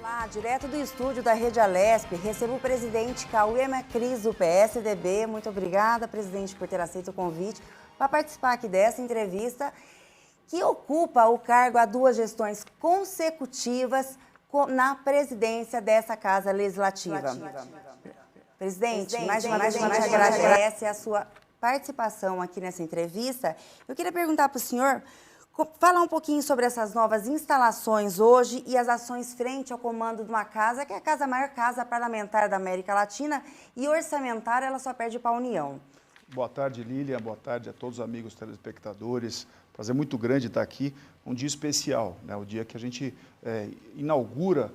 Olá, direto do estúdio da Rede Alesp, recebo o presidente Cauê Macris, do PSDB. Muito obrigada, presidente, por ter aceito o convite para participar aqui dessa entrevista, que ocupa o cargo há 2 gestões consecutivas na presidência dessa Casa Legislativa. Presidente, mais uma vez a gente agradece a sua participação aqui nessa entrevista. Eu queria perguntar para o senhor, falar um pouquinho sobre essas novas instalações hoje e as ações frente ao comando de uma casa, que é a maior casa parlamentar da América Latina, e orçamentária ela só perde para a União. Boa tarde, Lilian. Boa tarde a todos os amigos telespectadores. Prazer muito grande estar aqui. Um dia especial, né? O dia que a gente inaugura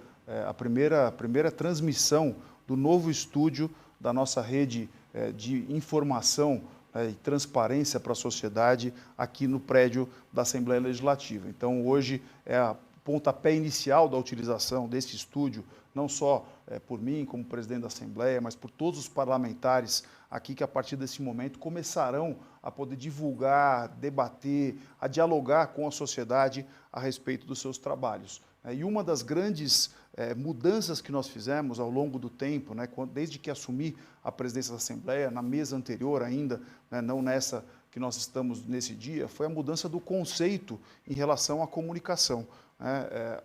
a primeira transmissão do novo estúdio da nossa rede de informação e transparência para a sociedade aqui no prédio da Assembleia Legislativa. Então, hoje é a pontapé inicial da utilização desse estúdio, não só por mim como presidente da Assembleia, mas por todos os parlamentares aqui que a partir desse momento começarão a poder divulgar, debater, a dialogar com a sociedade a respeito dos seus trabalhos. E uma das grandes mudanças que nós fizemos ao longo do tempo, né, desde que assumi a presidência da Assembleia, na mesa anterior ainda, né, não nessa que nós estamos nesse dia, foi a mudança do conceito em relação à comunicação.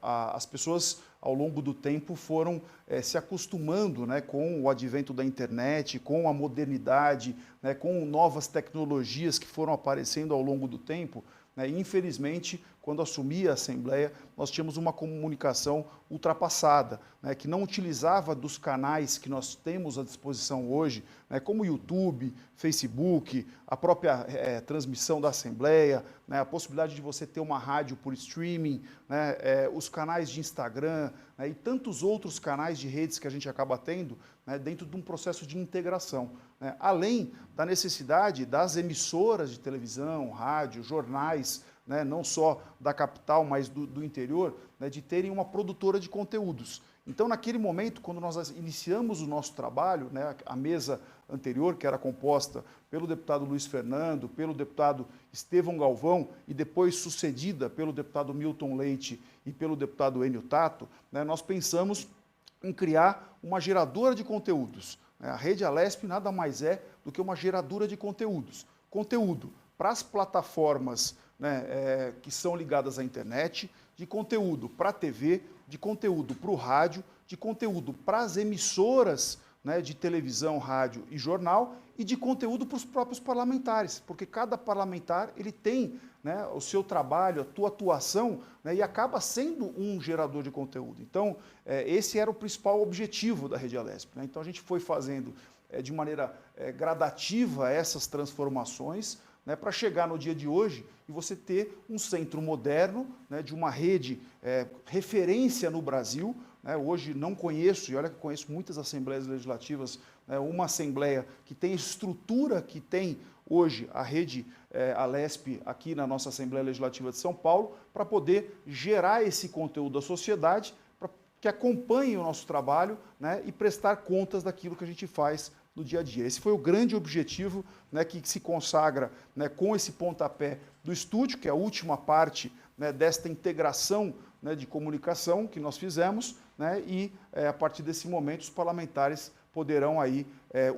As pessoas, ao longo do tempo, foram se acostumando, né, com o advento da internet, com a modernidade, né, com novas tecnologias que foram aparecendo ao longo do tempo. Infelizmente, quando assumi a Assembleia, nós tínhamos uma comunicação ultrapassada, né, que não utilizava dos canais que nós temos à disposição hoje, né, como YouTube, Facebook, a própria transmissão da Assembleia, né, a possibilidade de você ter uma rádio por streaming, né, os canais de Instagram, né, e tantos outros canais de redes que a gente acaba tendo, né, dentro de um processo de integração, né, além da necessidade das emissoras de televisão, rádio, jornais, né, não só da capital, mas do interior, né, de terem uma produtora de conteúdos. Então, naquele momento, quando nós iniciamos o nosso trabalho, né, a mesa anterior, que era composta pelo deputado Luiz Fernando, pelo deputado Estevão Galvão e depois sucedida pelo deputado Milton Leite e pelo deputado Enio Tato, né, nós pensamos em criar uma geradora de conteúdos. A Rede Alesp nada mais é do que uma geradora de conteúdos. Conteúdo para as plataformas, né, que são ligadas à internet, de conteúdo para a TV, de conteúdo para o rádio, de conteúdo para as emissoras, né, de televisão, rádio e jornal, e de conteúdo para os próprios parlamentares, porque cada parlamentar ele tem, né, o seu trabalho, a sua atuação, né, e acaba sendo um gerador de conteúdo. Então, esse era o principal objetivo da Rede Alesp, né? Então, a gente foi fazendo de maneira gradativa essas transformações, né, para chegar no dia de hoje e você ter um centro moderno, né, de uma rede referência no Brasil. Né, hoje não conheço, e olha que conheço muitas assembleias legislativas, né, uma assembleia que tem a estrutura que tem hoje a Rede Alesp aqui na nossa Assembleia Legislativa de São Paulo, para poder gerar esse conteúdo à sociedade, para que acompanhe o nosso trabalho, né, e prestar contas daquilo que a gente faz no dia a dia. Esse foi o grande objetivo, né, que se consagra, né, com esse pontapé do estúdio, que é a última parte, né, desta integração, né, de comunicação que nós fizemos, né, e a partir desse momento os parlamentares poderão aí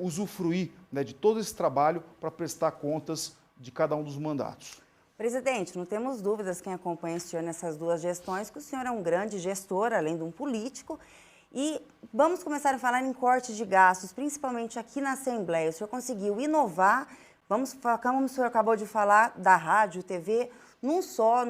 usufruir, né, de todo esse trabalho para prestar contas de cada um dos mandatos. Presidente, não temos dúvidas, quem acompanha o senhor nessas 2 gestões, que o senhor é um grande gestor, além de um político. E vamos começar a falar em corte de gastos, principalmente aqui na Assembleia. O senhor conseguiu inovar, como o senhor acabou de falar, da rádio, TV, num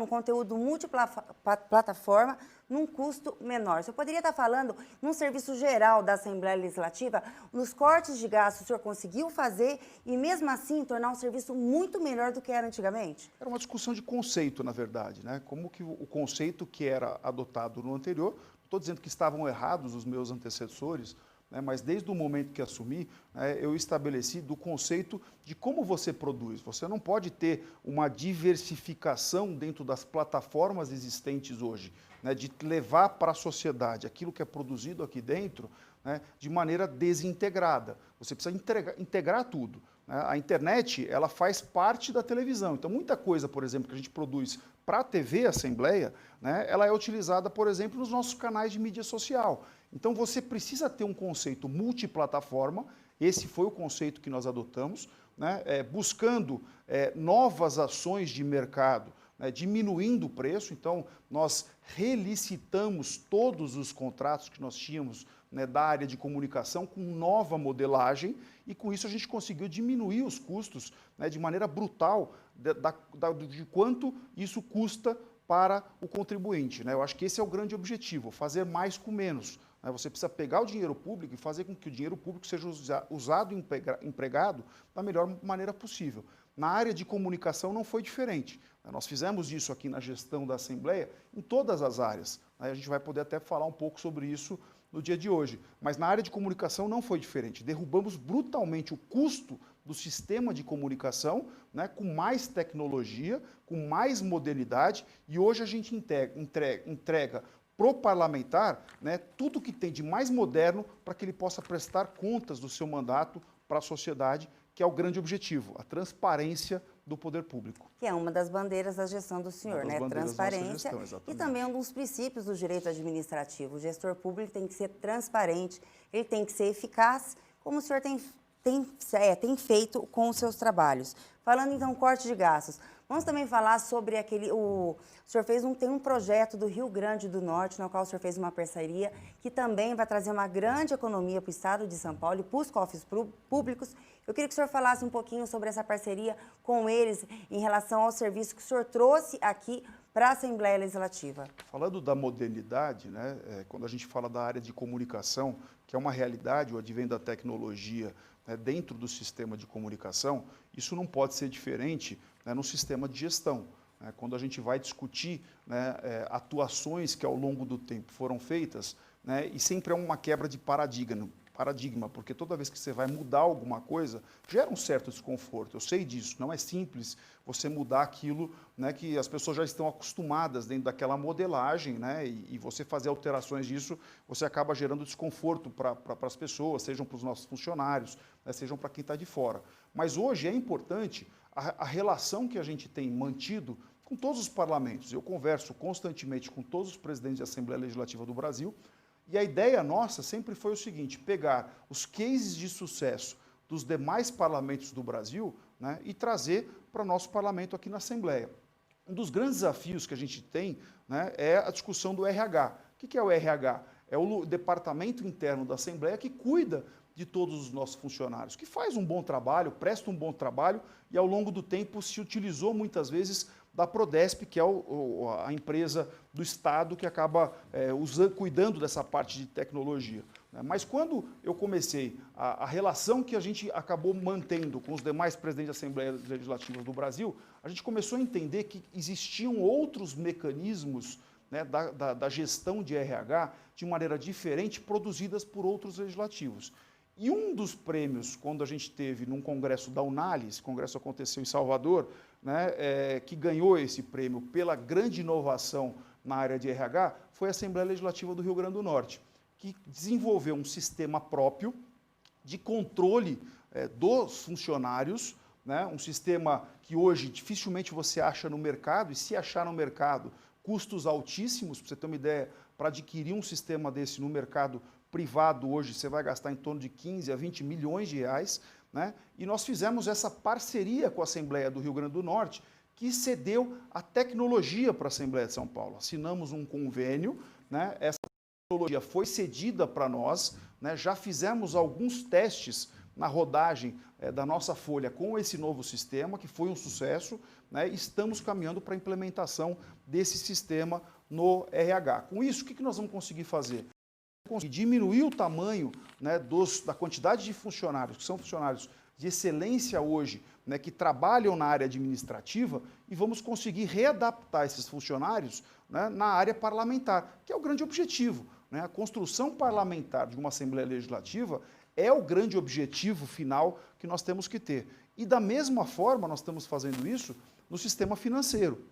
conteúdo multiplataforma, num custo menor. O senhor poderia estar falando, num serviço geral da Assembleia Legislativa, nos cortes de gastos o senhor conseguiu fazer e, mesmo assim, tornar um serviço muito melhor do que era antigamente? Era uma discussão de conceito, na verdade, né? Como que o conceito que era adotado no anterior, estou dizendo que estavam errados os meus antecessores, né, mas desde o momento que assumi, eu estabeleci do conceito de como você produz. Você não pode ter uma diversificação dentro das plataformas existentes hoje, né, de levar para a sociedade aquilo que é produzido aqui dentro, né, de maneira desintegrada. Você precisa integrar tudo. né? A internet, ela faz parte da televisão. Então, muita coisa, por exemplo, que a gente produz para a TV Assembleia, né, ela é utilizada, por exemplo, nos nossos canais de mídia social. Então, você precisa ter um conceito multiplataforma, esse foi o conceito que nós adotamos, né, buscando novas ações de mercado, né, diminuindo o preço. Então, nós relicitamos todos os contratos que nós tínhamos, né, da área de comunicação com nova modelagem, e com isso a gente conseguiu diminuir os custos, né, de maneira brutal de quanto isso custa para o contribuinte, né? Eu acho que esse é o grande objetivo, fazer mais com menos, né? Você precisa pegar o dinheiro público e fazer com que o dinheiro público seja usado e empregado da melhor maneira possível. Na área de comunicação não foi diferente. Nós fizemos isso aqui na gestão da Assembleia em todas as áreas. A gente vai poder até falar um pouco sobre isso no dia de hoje. Mas na área de comunicação não foi diferente. Derrubamos brutalmente o custo do sistema de comunicação, né, com mais tecnologia, com mais modernidade, e hoje a gente entrega para o parlamentar, né, tudo que tem de mais moderno para que ele possa prestar contas do seu mandato para a sociedade, que é o grande objetivo, a transparência do poder público. Que é uma das bandeiras da gestão do senhor, né? Transparência, e também um dos princípios do direito administrativo. O gestor público tem que ser transparente, ele tem que ser eficaz, como o senhor tem feito com os seus trabalhos. Falando então corte de gastos, vamos também falar sobre o senhor tem um projeto do Rio Grande do Norte, no qual o senhor fez uma parceria, que também vai trazer uma grande economia para o estado de São Paulo e para os cofres públicos. Eu queria que o senhor falasse um pouquinho sobre essa parceria com eles em relação ao serviço que o senhor trouxe aqui para a Assembleia Legislativa. Falando da modernidade, né, quando a gente fala da área de comunicação, que é uma realidade, o advento da tecnologia, né, dentro do sistema de comunicação, isso não pode ser diferente, né, no sistema de gestão. Né, quando a gente vai discutir, né, atuações que ao longo do tempo foram feitas, né, e sempre é uma quebra de paradigma, porque toda vez que você vai mudar alguma coisa, gera um certo desconforto. Eu sei disso, não é simples você mudar aquilo, né, que as pessoas já estão acostumadas dentro daquela modelagem, né, e você fazer alterações disso, você acaba gerando desconforto para as pessoas, sejam para os nossos funcionários, né, sejam para quem está de fora. Mas hoje é importante a relação que a gente tem mantido com todos os parlamentos. Eu converso constantemente com todos os presidentes de Assembleia Legislativa do Brasil, e a ideia nossa sempre foi o seguinte: pegar os cases de sucesso dos demais parlamentos do Brasil, né, e trazer para o nosso parlamento aqui na Assembleia. Um dos grandes desafios que a gente tem, né, é a discussão do RH. O que é o RH? É o departamento interno da Assembleia que cuida de todos os nossos funcionários, que faz um bom trabalho, presta um bom trabalho, e ao longo do tempo se utilizou muitas vezes da Prodesp, que é a empresa do Estado que acaba cuidando dessa parte de tecnologia. Mas quando eu comecei, a relação que a gente acabou mantendo com os demais presidentes da Assembleia Legislativa do Brasil, a gente começou a entender que existiam outros mecanismos, né, da gestão de RH de maneira diferente, produzidas por outros legislativos. E um dos prêmios, quando a gente teve num congresso da Unalis, esse congresso aconteceu em Salvador, né, que ganhou esse prêmio pela grande inovação na área de RH, foi a Assembleia Legislativa do Rio Grande do Norte, que desenvolveu um sistema próprio de controle dos funcionários, né, um sistema que hoje dificilmente você acha no mercado, e se achar no mercado, custos altíssimos. Para você ter uma ideia, para adquirir um sistema desse no mercado privado hoje, você vai gastar em torno de 15 a 20 milhões de reais, né? E nós fizemos essa parceria com a Assembleia do Rio Grande do Norte, que cedeu a tecnologia para a Assembleia de São Paulo. Assinamos um convênio, né? Essa tecnologia foi cedida para nós, né? Já fizemos alguns testes na rodagem da nossa folha com esse novo sistema, que foi um sucesso, né? Estamos caminhando para a implementação desse sistema no RH. Com isso, o que nós vamos conseguir fazer? Conseguir diminuir o tamanho, né, da quantidade de funcionários, que são funcionários de excelência hoje, né, que trabalham na área administrativa, e vamos conseguir readaptar esses funcionários, né, na área parlamentar, que é o grande objetivo. Né? A construção parlamentar de uma Assembleia Legislativa é o grande objetivo final que nós temos que ter. E da mesma forma nós estamos fazendo isso no sistema financeiro.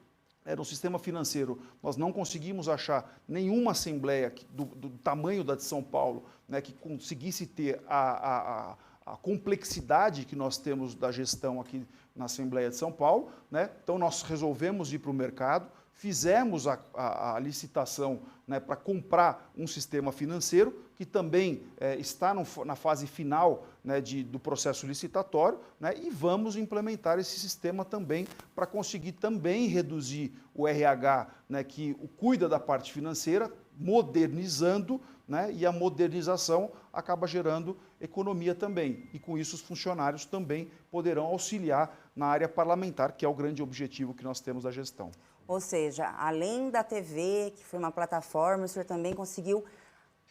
No sistema financeiro, nós não conseguimos achar nenhuma assembleia do tamanho da de São Paulo, né, que conseguisse ter a a complexidade que nós temos da gestão aqui na Assembleia de São Paulo, né? Então, nós resolvemos ir para o mercado, fizemos a licitação, né, para comprar um sistema financeiro, que também está na fase final, né, do processo licitatório, né, e vamos implementar esse sistema também para conseguir também reduzir o RH, né, que cuida da parte financeira, modernizando, né, e a modernização acaba gerando economia também. E com isso os funcionários também poderão auxiliar na área parlamentar, que é o grande objetivo que nós temos da gestão. Ou seja, além da TV, que foi uma plataforma, o senhor também conseguiu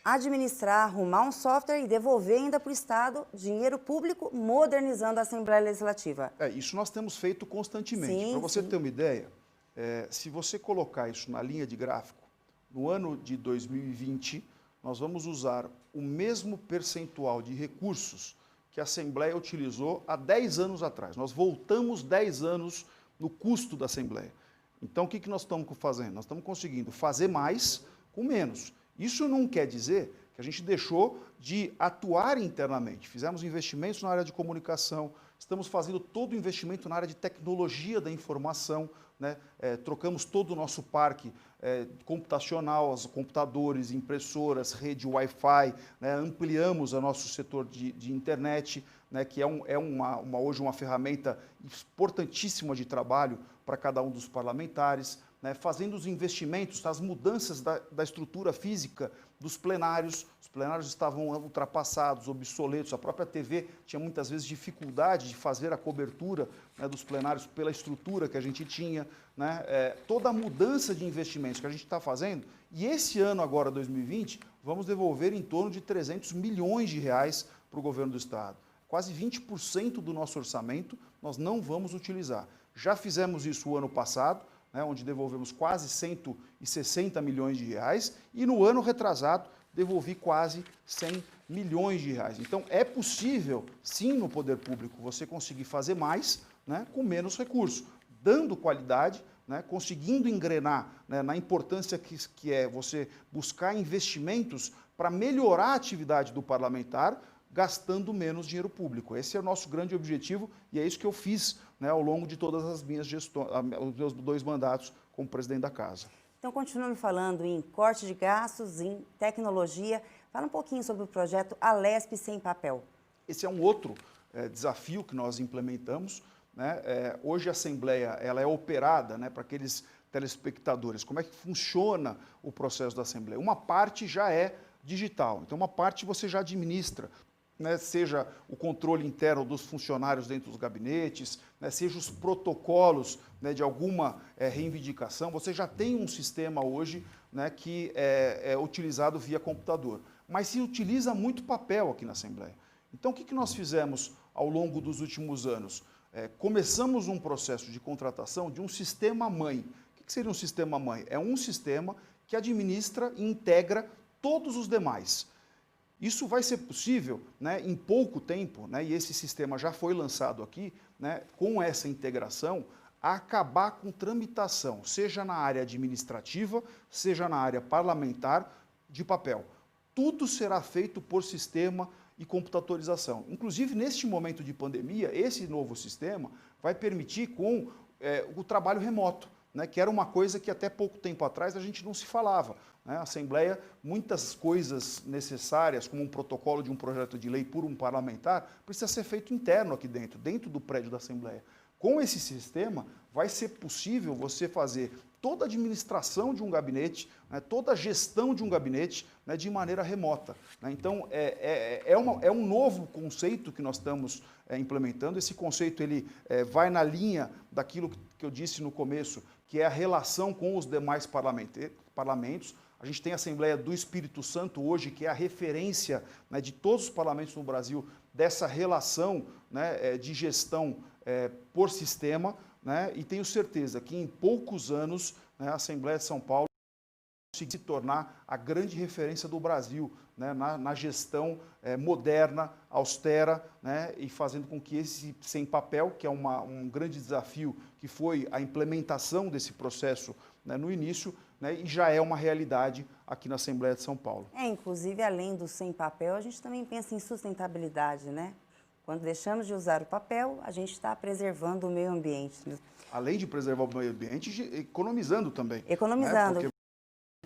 administrar, arrumar um software e devolver ainda para o Estado dinheiro público, modernizando a Assembleia Legislativa. Isso nós temos feito constantemente. Para você ter uma ideia, se você colocar isso na linha de gráfico, no ano de 2020, nós vamos usar o mesmo percentual de recursos que a Assembleia utilizou há 10 anos atrás. Nós voltamos 10 anos no custo da Assembleia. Então, o que nós estamos fazendo? Nós estamos conseguindo fazer mais com menos. Isso não quer dizer que a gente deixou de atuar internamente. Fizemos investimentos na área de comunicação, estamos fazendo todo o investimento na área de tecnologia da informação, né? Trocamos todo o nosso parque computacional, os computadores, impressoras, rede Wi-Fi, né? Ampliamos o nosso setor de internet, né? Que hoje uma ferramenta importantíssima de trabalho para cada um dos parlamentares, né? Fazendo os investimentos, as mudanças da estrutura física dos plenários. Os plenários estavam ultrapassados, obsoletos, a própria TV tinha muitas vezes dificuldade de fazer a cobertura, né, dos plenários pela estrutura que a gente tinha, né? Toda a mudança de investimentos que a gente está fazendo, e esse ano agora, 2020, vamos devolver em torno de 300 milhões de reais para o governo do Estado. Quase 20% do nosso orçamento nós não vamos utilizar. Já fizemos isso o ano passado, né, onde devolvemos quase 160 milhões de reais, e no ano retrasado devolvi quase 100 milhões de reais. Então, é possível, sim, no poder público, você conseguir fazer mais, né, com menos recursos, dando qualidade, né, conseguindo engrenar, né, na importância que é você buscar investimentos para melhorar a atividade do parlamentar, gastando menos dinheiro público. Esse é o nosso grande objetivo e é isso que eu fiz, né, ao longo de todas as minhas gestões, os meus 2 mandatos como presidente da Casa. Então, continuando falando em corte de gastos, em tecnologia, fala um pouquinho sobre o projeto Alesp Sem Papel. Esse é um outro desafio que nós implementamos, né? Hoje a Assembleia ela é operada, né, para aqueles telespectadores. Como é que funciona o processo da Assembleia? Uma parte já é digital, então uma parte você já administra, né, seja o controle interno dos funcionários dentro dos gabinetes, né, seja os protocolos, né, de alguma reivindicação, você já tem um sistema hoje, né, que é utilizado via computador. Mas se utiliza muito papel aqui na Assembleia. Então, o que nós fizemos ao longo dos últimos anos? Começamos um processo de contratação de um sistema-mãe. O que seria um sistema-mãe? É um sistema que administra e integra todos os demais. Isso vai ser possível, né, em pouco tempo, né, e esse sistema já foi lançado aqui, né, com essa integração, a acabar com tramitação, seja na área administrativa, seja na área parlamentar, de papel. Tudo será feito por sistema e computatorização. Inclusive, neste momento de pandemia, esse novo sistema vai permitir com o trabalho remoto, né, que era uma coisa que até pouco tempo atrás a gente não se falava, né? A Assembleia, muitas coisas necessárias, como um protocolo de um projeto de lei por um parlamentar, precisa ser feito interno aqui dentro do prédio da Assembleia. Com esse sistema, vai ser possível você fazer toda a administração de um gabinete, né, toda a gestão de um gabinete, né, de maneira remota, né? Então, é um novo conceito que nós estamos implementando. Esse conceito ele vai na linha daquilo que eu disse no começo, que é a relação com os demais parlamentos. A gente tem a Assembleia do Espírito Santo hoje, que é a referência, né, de todos os parlamentos no Brasil, dessa relação, né, de gestão por sistema, né, e tenho certeza que em poucos anos, né, a Assembleia de São Paulo conseguir se tornar a grande referência do Brasil, né, na gestão moderna, austera, né, e fazendo com que esse sem papel, que é um grande desafio, que foi a implementação desse processo, né, no início, né, e já é uma realidade aqui na Assembleia de São Paulo. Inclusive, além do sem papel, a gente também pensa em sustentabilidade, né? Quando deixamos de usar o papel, a gente está preservando o meio ambiente. Além de preservar o meio ambiente, economizando também. Economizando. Né?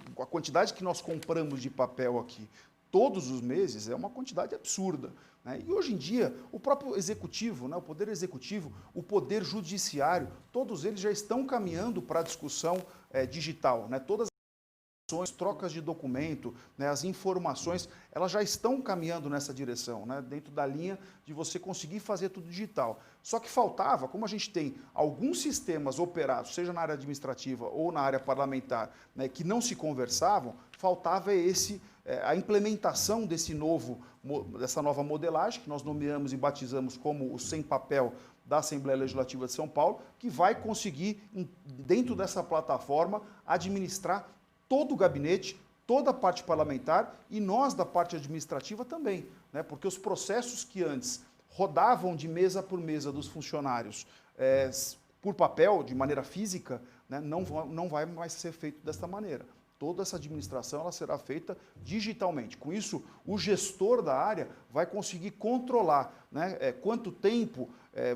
Porque a quantidade que nós compramos de papel aqui todos os meses é uma quantidade absurda. Né? E hoje em dia, o próprio executivo, né, o poder executivo, o poder judiciário, todos eles já estão caminhando para a discussão digital. Né? Todas as trocas de documento, né, as informações, elas já estão caminhando nessa direção, né, dentro da linha de você conseguir fazer tudo digital. Só que faltava, como a gente tem alguns sistemas operados, seja na área administrativa ou na área parlamentar, né, que não se conversavam, faltava a implementação dessa nova modelagem, que nós nomeamos e batizamos como o Sem Papel da Assembleia Legislativa de São Paulo, que vai conseguir, dentro dessa plataforma, administrar todo o gabinete, toda a parte parlamentar e nós da parte administrativa também, né? Porque os processos que antes rodavam de mesa por mesa dos funcionários por papel, de maneira física, né, não vai mais ser feito desta maneira. Toda essa administração ela será feita digitalmente. Com isso, o gestor da área vai conseguir controlar, né, quanto tempo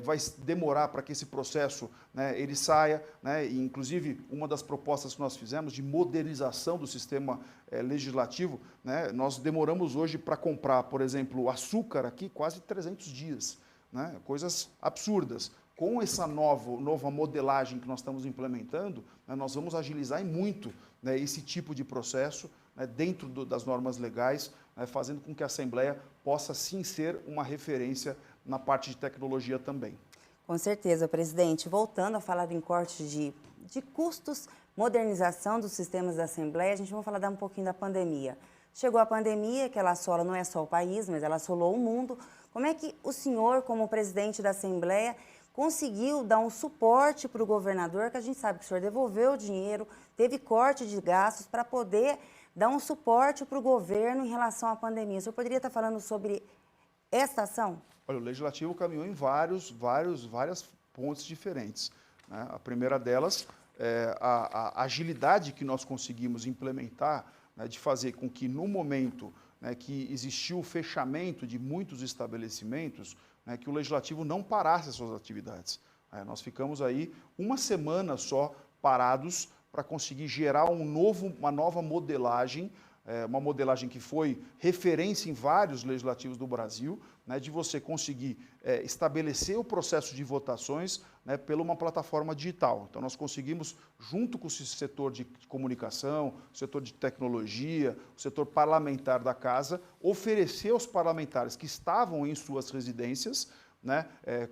vai demorar para que esse processo, né, ele saia. Né, e, inclusive, uma das propostas que nós fizemos de modernização do sistema legislativo, né, nós demoramos hoje para comprar, por exemplo, açúcar aqui quase 300 dias. Né, coisas absurdas. Com essa nova modelagem que nós estamos implementando, né, nós vamos agilizar e muito, né, esse tipo de processo, né, dentro das normas legais, né, fazendo com que a Assembleia possa sim ser uma referência na parte de tecnologia também. Com certeza, presidente. Voltando a falar em corte de custos, modernização dos sistemas da Assembleia, a gente vai falar um pouquinho da pandemia. Chegou a pandemia, que ela assola não é só o país, mas ela assolou o mundo. Como é que o senhor, como presidente da Assembleia, conseguiu dar um suporte para o governador, que a gente sabe que o senhor devolveu o dinheiro, teve corte de gastos para poder dar um suporte para o governo em relação à pandemia. O senhor poderia estar falando sobre esta ação? Olha, o Legislativo caminhou em várias pontes diferentes. Né? A primeira delas é a agilidade que nós conseguimos implementar, né, de fazer com que no momento, né, que existiu o fechamento de muitos estabelecimentos, né, que o Legislativo não parasse as suas atividades. Nós ficamos aí uma semana só parados para conseguir gerar uma nova modelagem, uma modelagem que foi referência em vários legislativos do Brasil, né, de você conseguir estabelecer o processo de votações, né, pela uma plataforma digital. Então, nós conseguimos, junto com o setor de comunicação, o setor de tecnologia, o setor parlamentar da Casa, oferecer aos parlamentares que estavam em suas residências, né,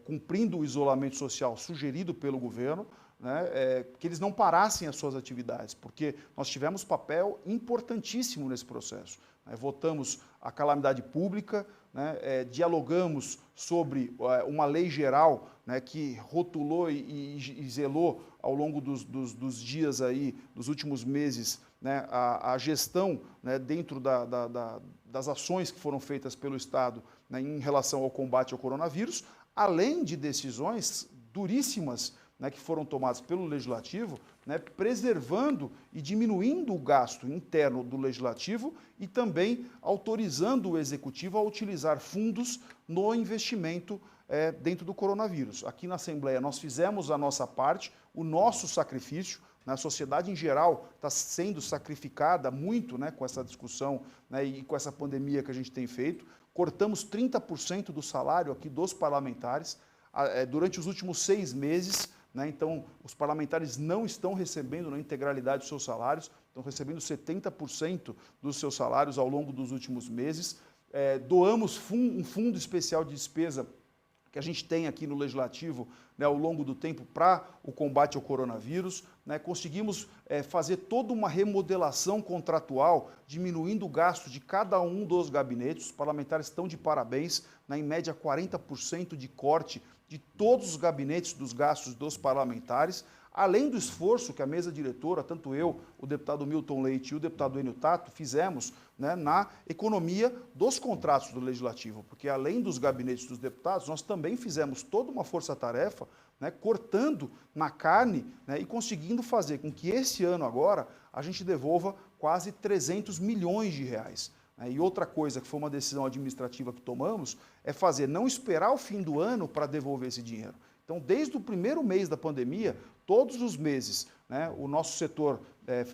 cumprindo o isolamento social sugerido pelo governo, né, que eles não parassem as suas atividades, porque nós tivemos papel importantíssimo nesse processo. Né, votamos a calamidade pública, né, dialogamos sobre uma lei geral, né, que rotulou e zelou ao longo dos dias aí, dos últimos meses, né, a gestão, né, dentro das ações que foram feitas pelo Estado, né, em relação ao combate ao coronavírus, além de decisões duríssimas, né, que foram tomadas pelo Legislativo, né, preservando e diminuindo o gasto interno do Legislativo e também autorizando o Executivo a utilizar fundos no investimento dentro do coronavírus. Aqui na Assembleia nós fizemos a nossa parte, o nosso sacrifício, né, a sociedade em geral está sendo sacrificada muito, né, com essa discussão, né, e com essa pandemia que a gente tem feito. Cortamos 30% do salário aqui dos parlamentares durante os últimos 6 meses, né? Então, os parlamentares não estão recebendo na integralidade os seus salários, estão recebendo 70% dos seus salários ao longo dos últimos meses. Doamos um fundo especial de despesa que a gente tem aqui no Legislativo, né, ao longo do tempo para o combate ao coronavírus. Né, conseguimos fazer toda uma remodelação contratual, diminuindo o gasto de cada um dos gabinetes. Os parlamentares estão de parabéns, né, em média 40% de corte de todos os gabinetes dos gastos dos parlamentares, além do esforço que a mesa diretora, tanto eu, o deputado Milton Leite e o deputado Enio Tato, fizemos, né, na economia dos contratos do Legislativo, porque além dos gabinetes dos deputados, nós também fizemos toda uma força-tarefa, né, cortando na carne, né, e conseguindo fazer com que esse ano agora a gente devolva quase 300 milhões de reais. E outra coisa que foi uma decisão administrativa que tomamos é não esperar o fim do ano para devolver esse dinheiro. Então, desde o primeiro mês da pandemia, todos os meses, né, o nosso setor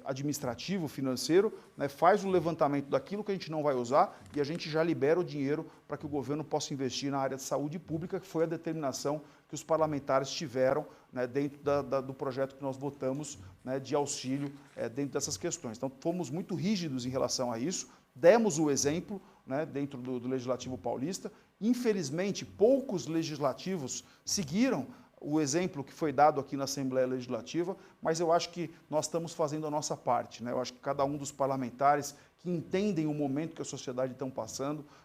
administrativo, financeiro, né, faz o levantamento daquilo que a gente não vai usar e a gente já libera o dinheiro para que o governo possa investir na área de saúde pública, que foi a determinação que os parlamentares tiveram, né, dentro do projeto que nós votamos, né, de auxílio dentro dessas questões. Então, fomos muito rígidos em relação a isso, demos o exemplo, né, dentro do Legislativo Paulista. Infelizmente, poucos legislativos seguiram o exemplo que foi dado aqui na Assembleia Legislativa, mas eu acho que nós estamos fazendo a nossa parte, né? Eu acho que cada um dos parlamentares que entendem o momento que a sociedade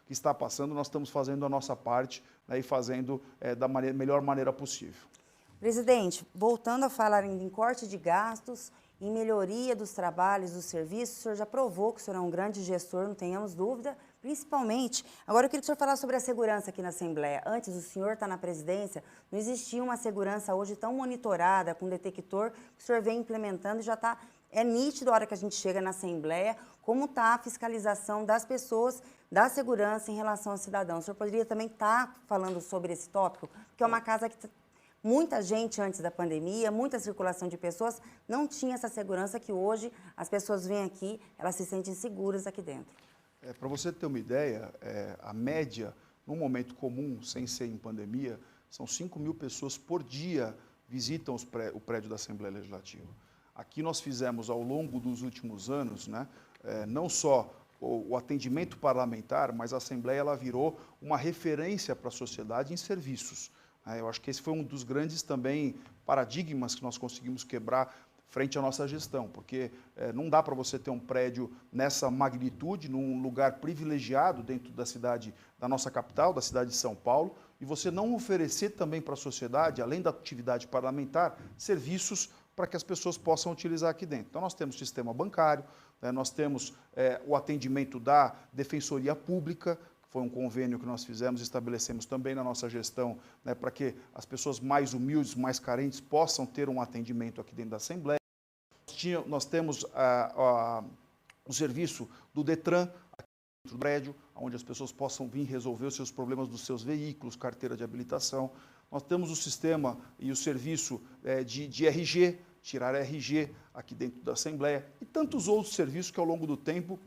está passando, nós estamos fazendo a nossa parte, né, e fazendo da melhor maneira possível. Presidente, voltando a falar em corte de gastos, em melhoria dos trabalhos, dos serviços, o senhor já provou que o senhor é um grande gestor, não tenhamos dúvida, principalmente. Agora eu queria que o senhor falasse sobre a segurança aqui na Assembleia. Antes, o senhor está na presidência, não existia uma segurança hoje tão monitorada, com detector, que o senhor vem implementando e já está... É nítido a hora que a gente chega na Assembleia, como está a fiscalização das pessoas, da segurança em relação aos cidadãos. O senhor poderia também estar falando sobre esse tópico, porque é uma casa que... Muita gente antes da pandemia, muita circulação de pessoas, não tinha essa segurança que hoje as pessoas vêm aqui, elas se sentem seguras aqui dentro. Para você ter uma ideia, a média, num momento comum, sem ser em pandemia, são 5.000 pessoas por dia visitam o prédio da Assembleia Legislativa. Aqui nós fizemos, ao longo dos últimos anos, né, não só o atendimento parlamentar, mas a Assembleia ela virou uma referência para a sociedade em serviços. Eu acho que esse foi um dos grandes também paradigmas que nós conseguimos quebrar frente à nossa gestão, porque não dá para você ter um prédio nessa magnitude, num lugar privilegiado dentro da cidade, da nossa capital, da cidade de São Paulo, e você não oferecer também para a sociedade, além da atividade parlamentar, serviços para que as pessoas possam utilizar aqui dentro. Então, nós temos sistema bancário, nós temos o atendimento da Defensoria Pública, foi um convênio que nós fizemos, estabelecemos também na nossa gestão, né, para que as pessoas mais humildes, mais carentes, possam ter um atendimento aqui dentro da Assembleia. Nós temos o serviço do Detran, aqui dentro do prédio, onde as pessoas possam vir resolver os seus problemas dos seus veículos, carteira de habilitação. Nós temos o sistema e o serviço de RG, tirar RG aqui dentro da Assembleia, e tantos outros serviços que ao longo do tempo,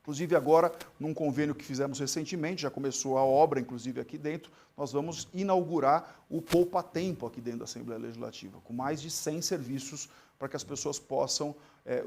inclusive agora, num convênio que fizemos recentemente, já começou a obra, inclusive aqui dentro, nós vamos inaugurar o Poupa Tempo aqui dentro da Assembleia Legislativa, com mais de 100 serviços para que as pessoas possam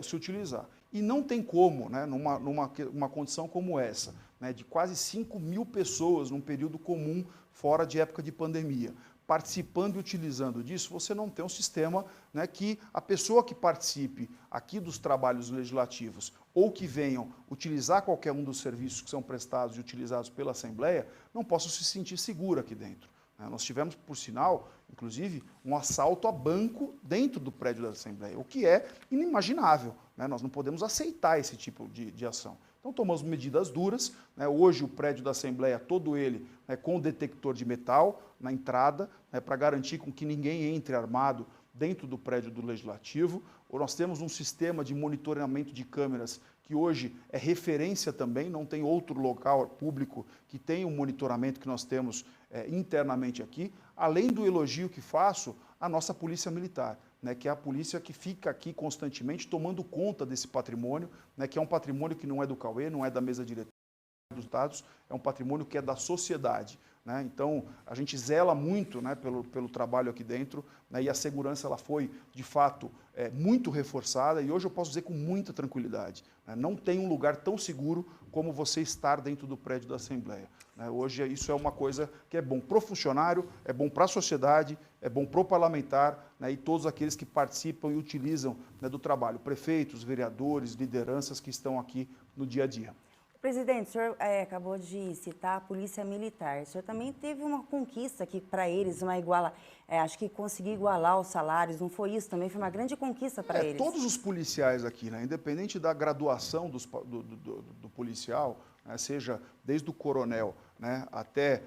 se utilizar. E não tem como, né, numa condição como essa, né, de quase 5.000 pessoas num período comum, fora de época de pandemia, participando e utilizando disso, você não tem um sistema, né, que a pessoa que participe aqui dos trabalhos legislativos ou que venham utilizar qualquer um dos serviços que são prestados e utilizados pela Assembleia, não possa se sentir segura aqui dentro. Nós tivemos, por sinal, inclusive, um assalto a banco dentro do prédio da Assembleia, o que é inimaginável, né? Nós não podemos aceitar esse tipo de ação. Então, tomamos medidas duras, né? Hoje, o prédio da Assembleia, todo ele, né, com detector de metal na entrada, né, para garantir com que ninguém entre armado dentro do prédio do Legislativo. Nós temos um sistema de monitoramento de câmeras que hoje é referência também, não tem outro local público que tenha um monitoramento que nós temos internamente aqui, além do elogio que faço à nossa Polícia Militar, né, que é a polícia que fica aqui constantemente tomando conta desse patrimônio, né, que é um patrimônio que não é do Cauê, não é da mesa diretora dos dados, é um patrimônio que é da sociedade, né? Então, a gente zela muito, né, pelo trabalho aqui dentro, né, e a segurança ela foi, de fato, muito reforçada, e hoje eu posso dizer com muita tranquilidade, né? Não tem um lugar tão seguro como você estar dentro do prédio da Assembleia, né? Hoje isso é uma coisa que é bom para o funcionário, é bom para a sociedade, é bom para o parlamentar, né, e todos aqueles que participam e utilizam, né, do trabalho, prefeitos, vereadores, lideranças que estão aqui no dia a dia. Presidente, o senhor acabou de citar a Polícia Militar. O senhor também teve uma conquista aqui para eles, acho que conseguir igualar os salários, não foi isso também? Foi uma grande conquista para eles. Todos os policiais aqui, né, independente da graduação do policial, né, seja desde o coronel, né, até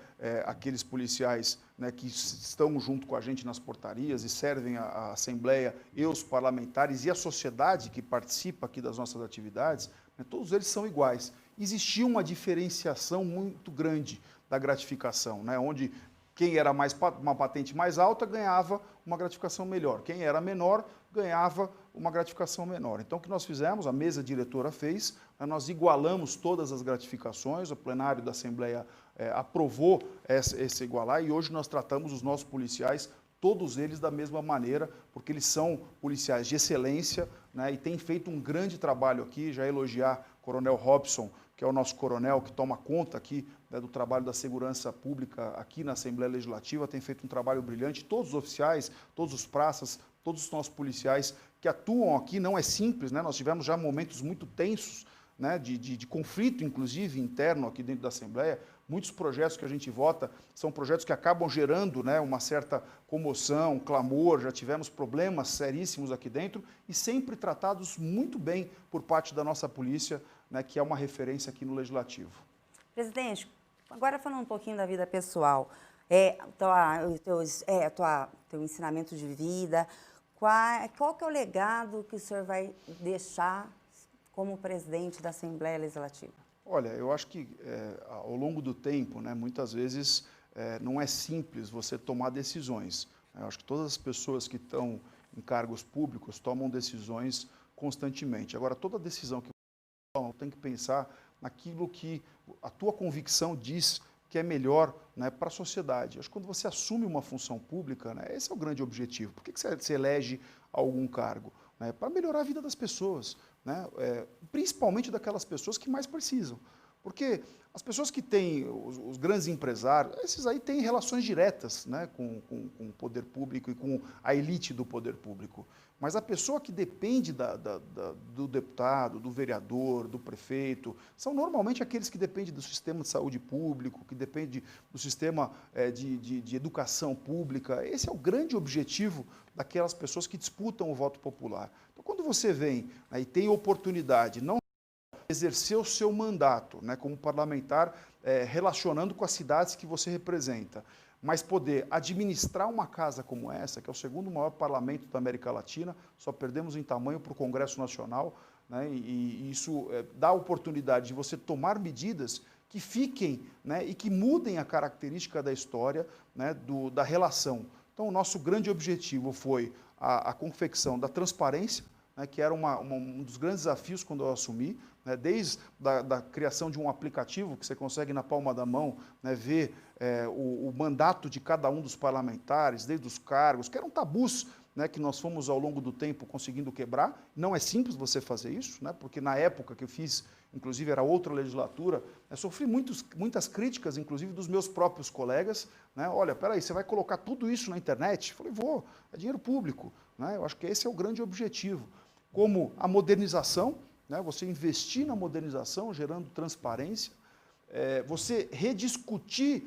aqueles policiais, né, que estão junto com a gente nas portarias e servem a Assembleia e os parlamentares e a sociedade que participa aqui das nossas atividades, né, todos eles são iguais. existia uma diferenciação muito grande da gratificação, né? Onde quem era uma patente mais alta ganhava uma gratificação melhor, quem era menor ganhava uma gratificação menor. Então, o que nós fizemos, a mesa diretora fez, nós igualamos todas as gratificações, o plenário da Assembleia aprovou esse igualar e hoje nós tratamos os nossos policiais, todos eles da mesma maneira, porque eles são policiais de excelência, né, e têm feito um grande trabalho aqui, já elogiar o Coronel Robson, que é o nosso coronel que toma conta aqui, né, do trabalho da segurança pública aqui na Assembleia Legislativa, tem feito um trabalho brilhante, todos os oficiais, todos os praças, todos os nossos policiais que atuam aqui, não é simples, né, nós tivemos já momentos muito tensos, né, de conflito, inclusive, interno aqui dentro da Assembleia. Muitos projetos que a gente vota são projetos que acabam gerando, né, uma certa comoção, clamor, já tivemos problemas seríssimos aqui dentro e sempre tratados muito bem por parte da nossa polícia, né, que é uma referência aqui no Legislativo. Presidente, agora falando um pouquinho da vida pessoal, teu ensinamento de vida, qual que é o legado que o senhor vai deixar como presidente da Assembleia Legislativa? Olha, eu acho que ao longo do tempo, né, muitas vezes não é simples você tomar decisões. Eu acho que todas as pessoas que estão em cargos públicos tomam decisões constantemente. Agora, toda decisão que você toma, tem que pensar naquilo que a tua convicção diz que é melhor, né, para a sociedade. Acho que quando você assume uma função pública, né, esse é o grande objetivo. Por que você elege algum cargo? Né, para melhorar a vida das pessoas, né, principalmente daquelas pessoas que mais precisam. Porque as pessoas que têm, os grandes empresários, esses aí têm relações diretas, né, com o poder público e com a elite do poder público. Mas a pessoa que depende do deputado, do vereador, do prefeito, são normalmente aqueles que dependem do sistema de saúde público, que dependem do sistema de educação pública. Esse é o grande objetivo daquelas pessoas que disputam o voto popular. Então, quando você vem, né, e tem oportunidade, não exercer o seu mandato, né, como parlamentar, relacionando com as cidades que você representa, mas poder administrar uma casa como essa, que é o segundo maior parlamento da América Latina, só perdemos em tamanho para o Congresso Nacional, né, e isso dá a oportunidade de você tomar medidas que fiquem, né, e que mudem a característica da história, né, da relação. Então, o nosso grande objetivo foi a confecção da transparência, né, que era um dos grandes desafios quando eu assumi, né, desde da criação de um aplicativo que você consegue na palma da mão, né, ver o mandato de cada um dos parlamentares, desde os cargos, que eram tabus, né, que nós fomos ao longo do tempo conseguindo quebrar. Não é simples você fazer isso, né, porque na época que eu fiz, inclusive era outra legislatura, sofri muitas críticas, inclusive dos meus próprios colegas, né, olha, peraí, você vai colocar tudo isso na internet? Eu falei, vou, é dinheiro público, né, eu acho que esse é o grande objetivo. Como a modernização, né, você investir na modernização, gerando transparência, você rediscutir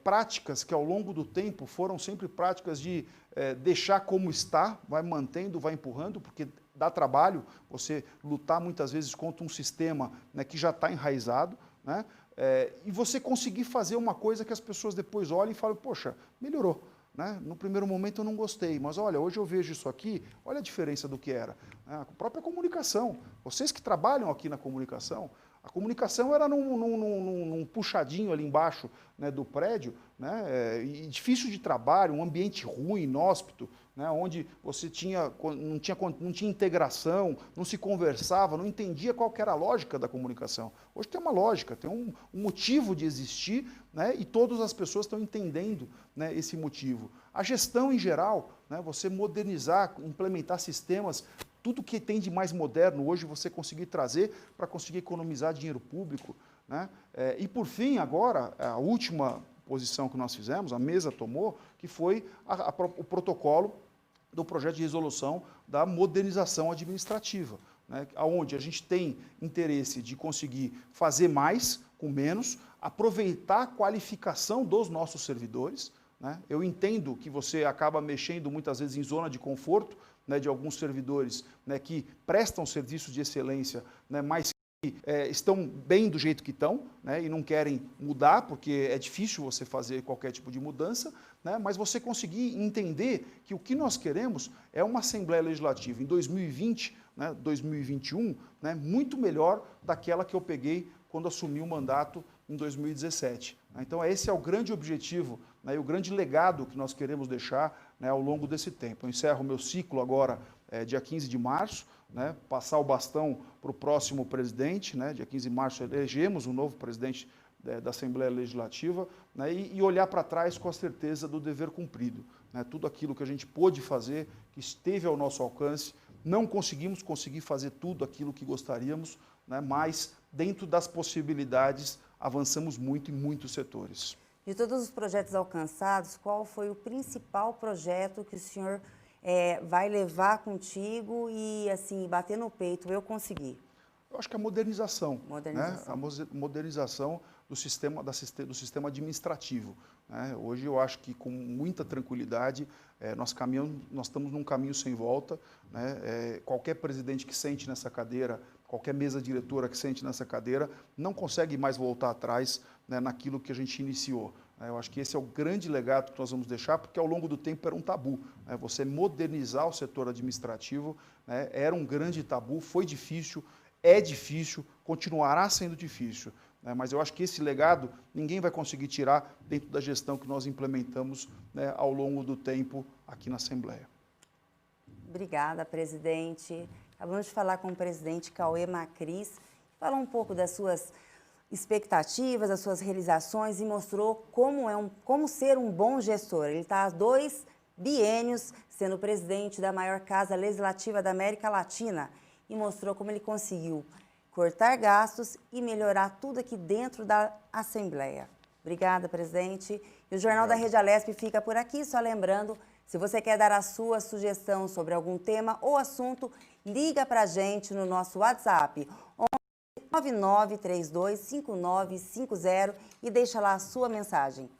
práticas que ao longo do tempo foram sempre práticas de deixar como está, vai mantendo, vai empurrando, porque dá trabalho você lutar muitas vezes contra um sistema, né, que já está enraizado, né, e você conseguir fazer uma coisa que as pessoas depois olhem e falam, poxa, melhorou. Né? No primeiro momento eu não gostei, mas olha, hoje eu vejo isso aqui, olha a diferença do que era. A própria comunicação, vocês que trabalham aqui na comunicação, a comunicação era num puxadinho ali embaixo, né, do prédio, né, e difícil de trabalho, um ambiente ruim, inóspito, né, onde você não tinha integração, não se conversava, não entendia qual que era a lógica da comunicação. Hoje tem uma lógica, tem um motivo de existir, né, e todas as pessoas estão entendendo, né, esse motivo. A gestão em geral, né, você modernizar, implementar sistemas, tudo que tem de mais moderno hoje você conseguir trazer para conseguir economizar dinheiro público, né? E por fim, agora, a última posição que nós fizemos, a mesa tomou, que foi o protocolo do projeto de resolução da modernização administrativa, né, onde a gente tem interesse de conseguir fazer mais com menos, aproveitar a qualificação dos nossos servidores, né? Eu entendo que você acaba mexendo muitas vezes em zona de conforto, né, de alguns servidores, né, que prestam serviços de excelência, né, mas estão bem do jeito que estão, né, e não querem mudar, porque é difícil você fazer qualquer tipo de mudança, né, mas você conseguir entender que o que nós queremos é uma Assembleia Legislativa em 2020, né, 2021, né, muito melhor daquela que eu peguei quando assumi o mandato em 2017. Então, esse é o grande objetivo, né, e o grande legado que nós queremos deixar, né, ao longo desse tempo. Eu encerro o meu ciclo agora, dia 15 de março, né, passar o bastão para o próximo presidente, né, dia 15 de março elegemos um novo presidente da Assembleia Legislativa, né, e olhar para trás com a certeza do dever cumprido. Né, tudo aquilo que a gente pôde fazer, que esteve ao nosso alcance, não conseguimos fazer tudo aquilo que gostaríamos, né, mas dentro das possibilidades avançamos muito em muitos setores. De todos os projetos alcançados, qual foi o principal projeto que o senhor vai levar contigo e, assim, bater no peito, eu consegui? Eu acho que a modernização. Modernização. Né? A modernização do sistema administrativo. Né? Hoje eu acho que com muita tranquilidade nós estamos num caminho sem volta. Né? Qualquer presidente que sente nessa cadeira, qualquer mesa diretora que sente nessa cadeira, não consegue mais voltar atrás, né, naquilo que a gente iniciou. Eu acho que esse é o grande legado que nós vamos deixar, porque ao longo do tempo era um tabu. Né? Você modernizar o setor administrativo, né, era um grande tabu, foi difícil, é difícil, continuará sendo difícil. Né? Mas eu acho que esse legado ninguém vai conseguir tirar dentro da gestão que nós implementamos, né, ao longo do tempo aqui na Assembleia. Obrigada, presidente. Acabamos de falar com o presidente Cauê Macris, que falou um pouco das suas expectativas, das suas realizações e mostrou como ser um bom gestor. Ele está há 2 biênios sendo presidente da maior casa legislativa da América Latina e mostrou como ele conseguiu cortar gastos e melhorar tudo aqui dentro da Assembleia. Obrigada, presidente. E o Jornal da Rede Alesp fica por aqui, só lembrando, se você quer dar a sua sugestão sobre algum tema ou assunto, liga para a gente no nosso WhatsApp, 99325950 e deixa lá a sua mensagem.